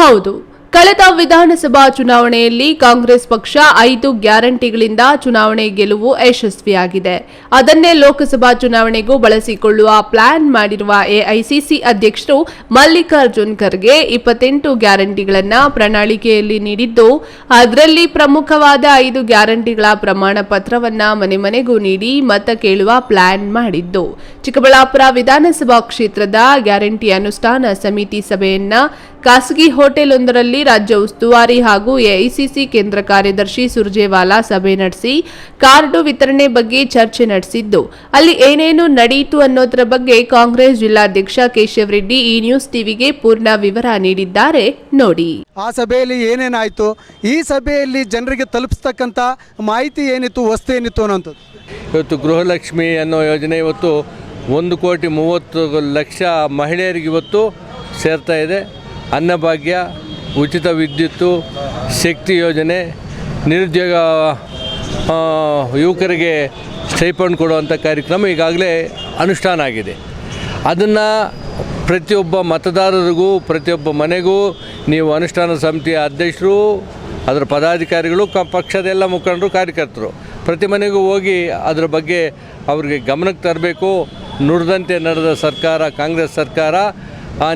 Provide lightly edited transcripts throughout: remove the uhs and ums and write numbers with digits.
ಹೌದು, ಕಳೆದ ವಿಧಾನಸಭಾ ಚುನಾವಣೆಯಲ್ಲಿ ಕಾಂಗ್ರೆಸ್ ಪಕ್ಷ 5 ಗ್ಯಾರಂಟಿಗಳಿಂದ ಚುನಾವಣೆ ಗೆಲುವು ಯಶಸ್ವಿಯಾಗಿದೆ. ಅದನ್ನೇ ಲೋಕಸಭಾ ಚುನಾವಣೆಗೂ ಬಳಸಿಕೊಳ್ಳುವ ಪ್ಲಾನ್ ಮಾಡಿರುವ ಎಐಸಿಸಿ ಅಧ್ಯಕ್ಷರು ಮಲ್ಲಿಕಾರ್ಜುನ್ ಖರ್ಗೆ 28 ಗ್ಯಾರಂಟಿಗಳನ್ನು ಪ್ರಣಾಳಿಕೆಯಲ್ಲಿ ನೀಡಿದ್ದು, ಅದರಲ್ಲಿ ಪ್ರಮುಖವಾದ 5 ಗ್ಯಾರಂಟಿಗಳ ಪ್ರಮಾಣ ಪತ್ರವನ್ನ ಮನೆ ಮನೆಗೂ ನೀಡಿ ಮತ ಕೇಳುವ ಪ್ಲಾನ್ ಮಾಡಿದ್ದು. ಚಿಕ್ಕಬಳ್ಳಾಪುರ ವಿಧಾನಸಭಾ ಕ್ಷೇತ್ರದ ಗ್ಯಾರಂಟಿ ಅನುಷ್ಠಾನ ಸಮಿತಿ ಸಭೆಯನ್ನ ಖಾಸಗಿ ಹೋಟೆಲ್ ಒಂದರಲ್ಲಿ ರಾಜ್ಯ ಉಸ್ತುವಾರಿ ಹಾಗೂ ಎಐಸಿಸಿ ಕೇಂದ್ರ ಕಾರ್ಯದರ್ಶಿ ಸುರ್ಜೇವಾಲಾ ಸಭೆ ನಡೆಸಿ ಕಾರ್ಡು ವಿತರಣೆ ಬಗ್ಗೆ ಚರ್ಚೆ ನಡೆಸಿದ್ದು, ಅಲ್ಲಿ ಏನೇನು ನಡೆಯಿತು ಅನ್ನೋದರ ಬಗ್ಗೆ ಕಾಂಗ್ರೆಸ್ ಜಿಲ್ಲಾಧ್ಯಕ್ಷ ಕೇಶವ್ ರೆಡ್ಡಿ ಈ ನ್ಯೂಸ್ ಟಿವಿಗೆ ಪೂರ್ಣ ವಿವರ ನೀಡಿದ್ದಾರೆ. ನೋಡಿ. ಆ ಸಭೆಯಲ್ಲಿ ಏನೇನಾಯಿತು, ಈ ಸಭೆಯಲ್ಲಿ ಜನರಿಗೆ ತಲುಪಿಸ್ತಕ್ಕಂಥ ಮಾಹಿತಿ ಏನಿತ್ತು, ವಸ್ತು ಏನಿತ್ತು ಅನ್ನೋಂಥದ್ದು. ಇವತ್ತು ಗೃಹಲಕ್ಷ್ಮಿ ಅನ್ನೋ ಯೋಜನೆ ಇವತ್ತು 1,30,00,000 ಮಹಿಳೆಯರಿಗೆ ಇವತ್ತು ಸೇರ್ತಾ ಇದೆ. ಅನ್ನಭಾಗ್ಯ, ಉಚಿತ ವಿದ್ಯುತ್ತು, ಶಕ್ತಿ ಯೋಜನೆ, ನಿರುದ್ಯೋಗ ಯುವಕರಿಗೆ ಸ್ಟೈಪಂಡ್ ಕೊಡುವಂಥ ಕಾರ್ಯಕ್ರಮ ಈಗಾಗಲೇ ಅನುಷ್ಠಾನ ಆಗಿದೆ. ಅದನ್ನು ಪ್ರತಿಯೊಬ್ಬ ಮತದಾರರಿಗೂ ಪ್ರತಿಯೊಬ್ಬ ಮನೆಗೂ ನೀವು ಅನುಷ್ಠಾನ ಸಮಿತಿಯ ಅಧ್ಯಕ್ಷರು, ಅದರ ಪದಾಧಿಕಾರಿಗಳು, ಪಕ್ಷದ ಎಲ್ಲ ಮುಖಂಡರು, ಕಾರ್ಯಕರ್ತರು ಪ್ರತಿ ಮನೆಗೂ ಹೋಗಿ ಅದರ ಬಗ್ಗೆ ಅವರಿಗೆ ಗಮನಕ್ಕೆ ತರಬೇಕು. ನುಡಿದಂತೆ ನಡೆದ ಸರ್ಕಾರ ಕಾಂಗ್ರೆಸ್ ಸರ್ಕಾರ.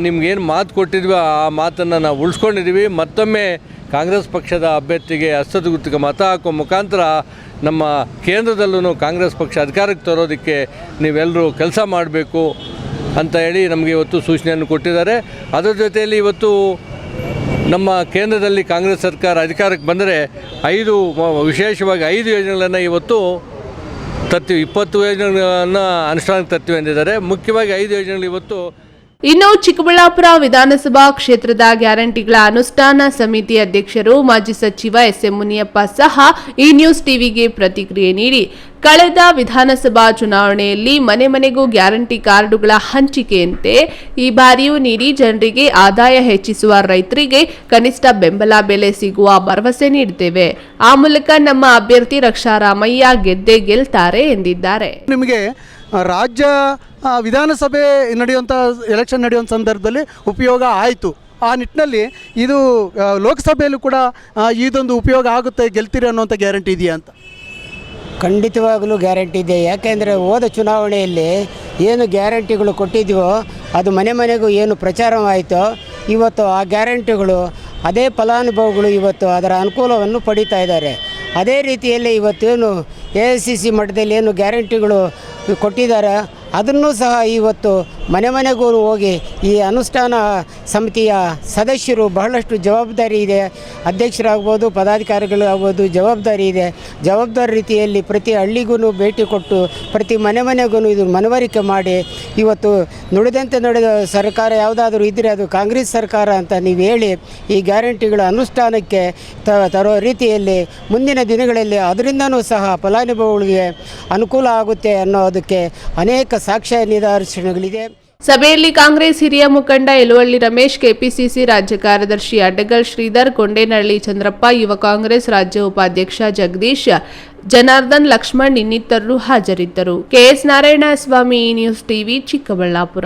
ನಿಮ್ಗೇನು ಮಾತು ಕೊಟ್ಟಿದ್ವಿ ಆ ಮಾತನ್ನು ನಾವು ಉಳಿಸ್ಕೊಂಡಿದ್ದೀವಿ. ಮತ್ತೊಮ್ಮೆ ಕಾಂಗ್ರೆಸ್ ಪಕ್ಷದ ಅಭ್ಯರ್ಥಿಗೆ ಹಸ್ತಗುರುತಿಗೆ ಮತ ಹಾಕೋ ಮುಖಾಂತರ ನಮ್ಮ ಕೇಂದ್ರದಲ್ಲೂ ಕಾಂಗ್ರೆಸ್ ಪಕ್ಷ ಅಧಿಕಾರಕ್ಕೆ ತರೋದಕ್ಕೆ ನೀವೆಲ್ಲರೂ ಕೆಲಸ ಮಾಡಬೇಕು ಅಂತ ಹೇಳಿ ನಮಗೆ ಇವತ್ತು ಸೂಚನೆಯನ್ನು ಕೊಟ್ಟಿದ್ದಾರೆ. ಅದರ ಜೊತೆಯಲ್ಲಿ ಇವತ್ತು ನಮ್ಮ ಕೇಂದ್ರದಲ್ಲಿ ಕಾಂಗ್ರೆಸ್ ಸರ್ಕಾರ ಅಧಿಕಾರಕ್ಕೆ ಬಂದರೆ ವಿಶೇಷವಾಗಿ 5 ಯೋಜನೆಗಳನ್ನು ಇವತ್ತು ತರ್ತೀವಿ. 20 ಯೋಜನೆಗಳನ್ನು ಅನುಷ್ಠಾನಕ್ಕೆ ತರ್ತೀವಿ ಎಂದಿದ್ದಾರೆ. ಮುಖ್ಯವಾಗಿ 5 ಯೋಜನೆಗಳು ಇವತ್ತು. ಇನ್ನು ಚಿಕ್ಕಬಳ್ಳಾಪುರ ವಿಧಾನಸಭಾ ಕ್ಷೇತ್ರದ ಗ್ಯಾರಂಟಿಗಳ ಅನುಷ್ಠಾನ ಸಮಿತಿ ಅಧ್ಯಕ್ಷರು ಮಾಜಿ ಸಚಿವ ಎಸ್.ಎಂ. ಮುನಿಯಪ್ಪ ಸಹ ಈ ನ್ಯೂಸ್ ಟಿವಿಗೆ ಪ್ರತಿಕ್ರಿಯೆ ನೀಡಿ, ಕಳೆದ ವಿಧಾನಸಭಾ ಚುನಾವಣೆಯಲ್ಲಿ ಮನೆ ಮನೆಗೂ ಗ್ಯಾರಂಟಿ ಕಾರ್ಡುಗಳ ಹಂಚಿಕೆಯಂತೆ ಈ ಬಾರಿಯೂ ನೀಡಿ ಜನರಿಗೆ ಆದಾಯ ಹೆಚ್ಚಿಸುವ ರೈತರಿಗೆ ಕನಿಷ್ಠ ಬೆಂಬಲ ಬೆಲೆ ಸಿಗುವ ಭರವಸೆ ನೀಡುತ್ತೇವೆ. ಆ ಮೂಲಕ ನಮ್ಮ ಅಭ್ಯರ್ಥಿ ರಕ್ಷಾರಾಮಯ್ಯ ಗೆದ್ದೇ ಗೆಲ್ತಾರೆ ಎಂದಿದ್ದಾರೆ. ನಿಮಗೆ ರಾಜ್ಯ ವಿಧಾನಸಭೆ ನಡೆಯುವಂಥ ಎಲೆಕ್ಷನ್ ನಡೆಯುವಂಥ ಸಂದರ್ಭದಲ್ಲಿ ಉಪಯೋಗ ಆಯಿತು. ಆ ನಿಟ್ಟಿನಲ್ಲಿ ಇದು ಲೋಕಸಭೆಯಲ್ಲೂ ಕೂಡ ಇದೊಂದು ಉಪಯೋಗ ಆಗುತ್ತೆ, ಗೆಲ್ತೀರಿ ಅನ್ನೋಂಥ ಗ್ಯಾರಂಟಿ ಇದೆಯಾ ಅಂತ? ಖಂಡಿತವಾಗಲೂ ಗ್ಯಾರಂಟಿ ಇದೆ. ಯಾಕೆಂದರೆ ಹೋದ ಚುನಾವಣೆಯಲ್ಲಿ ಏನು ಗ್ಯಾರಂಟಿಗಳು ಕೊಟ್ಟಿದ್ದೀವೋ ಅದು ಮನೆ ಮನೆಗೂ ಏನು ಪ್ರಚಾರವಾಯಿತೋ ಇವತ್ತು ಆ ಗ್ಯಾರಂಟಿಗಳು ಅದೇ ಫಲಾನುಭವಿಗಳು ಇವತ್ತು ಅದರ ಅನುಕೂಲವನ್ನು ಪಡೀತಾ ಇದ್ದಾರೆ. ಅದೇ ರೀತಿಯಲ್ಲಿ ಇವತ್ತೇನು ಎಐಸಿಸಿ ಮಟ್ಟದಲ್ಲಿ ಏನು ಗ್ಯಾರಂಟಿಗಳು ಕೊಟ್ಟಿದ್ದಾರೆ ಅದನ್ನು ಸಹ ಇವತ್ತು ಮನೆ ಮನೆಗೂ ಹೋಗಿ ಈ ಅನುಷ್ಠಾನ ಸಮಿತಿಯ ಸದಸ್ಯರು ಬಹಳಷ್ಟು ಜವಾಬ್ದಾರಿ ಇದೆ. ಅಧ್ಯಕ್ಷರಾಗ್ಬೋದು, ಪದಾಧಿಕಾರಿಗಳು ಆಗ್ಬೋದು, ಜವಾಬ್ದಾರಿ ಇದೆ. ಜವಾಬ್ದಾರಿ ರೀತಿಯಲ್ಲಿ ಪ್ರತಿ ಹಳ್ಳಿಗೂ ಭೇಟಿ ಕೊಟ್ಟು ಪ್ರತಿ ಮನೆ ಮನೆಗೂ ಇದು ಮನವರಿಕೆ ಮಾಡಿ ಇವತ್ತು ನುಡಿದಂತೆ ನಡೆದ ಸರ್ಕಾರ ಯಾವುದಾದ್ರೂ ಇದ್ದರೆ ಅದು ಕಾಂಗ್ರೆಸ್ ಸರ್ಕಾರ ಅಂತ ನೀವು ಹೇಳಿ ಈ ಗ್ಯಾರಂಟಿಗಳ ಅನುಷ್ಠಾನಕ್ಕೆ ತರೋ ರೀತಿಯಲ್ಲಿ ಮುಂದಿನ ದಿನಗಳಲ್ಲಿ ಅದರಿಂದನೂ ಸಹ ಫಲಾನುಭವಿಗಳಿಗೆ ಅನುಕೂಲ ಆಗುತ್ತೆ ಅನ್ನೋದಕ್ಕೆ ಅನೇಕ ಸಾಕ್ಷ್ಯ ನಿದರ್ಶನಗಳಿದೆ. ಸಭೆಯಲ್ಲಿ ಕಾಂಗ್ರೆಸ್ ಹಿರಿಯ ಮುಖಂಡ ಯಲುವಳ್ಳಿ ರಮೇಶ್, ಕೆಪಿಸಿಸಿ ರಾಜ್ಯ ಕಾರ್ಯದರ್ಶಿ ಅಡ್ಡಗಲ್ ಶ್ರೀಧರ್, ಕೊಂಡೇನಹಳ್ಳಿ ಚಂದ್ರಪ್ಪ, ಯುವ ಕಾಂಗ್ರೆಸ್ ರಾಜ್ಯ ಉಪಾಧ್ಯಕ್ಷ ಜಗದೀಶ್, ಜನಾರ್ದನ್, ಲಕ್ಷ್ಮಣ್ ಇನ್ನಿತರರು ಹಾಜರಿದ್ದರು. KS Narayanaswamy, news TV, Chikkaballapur.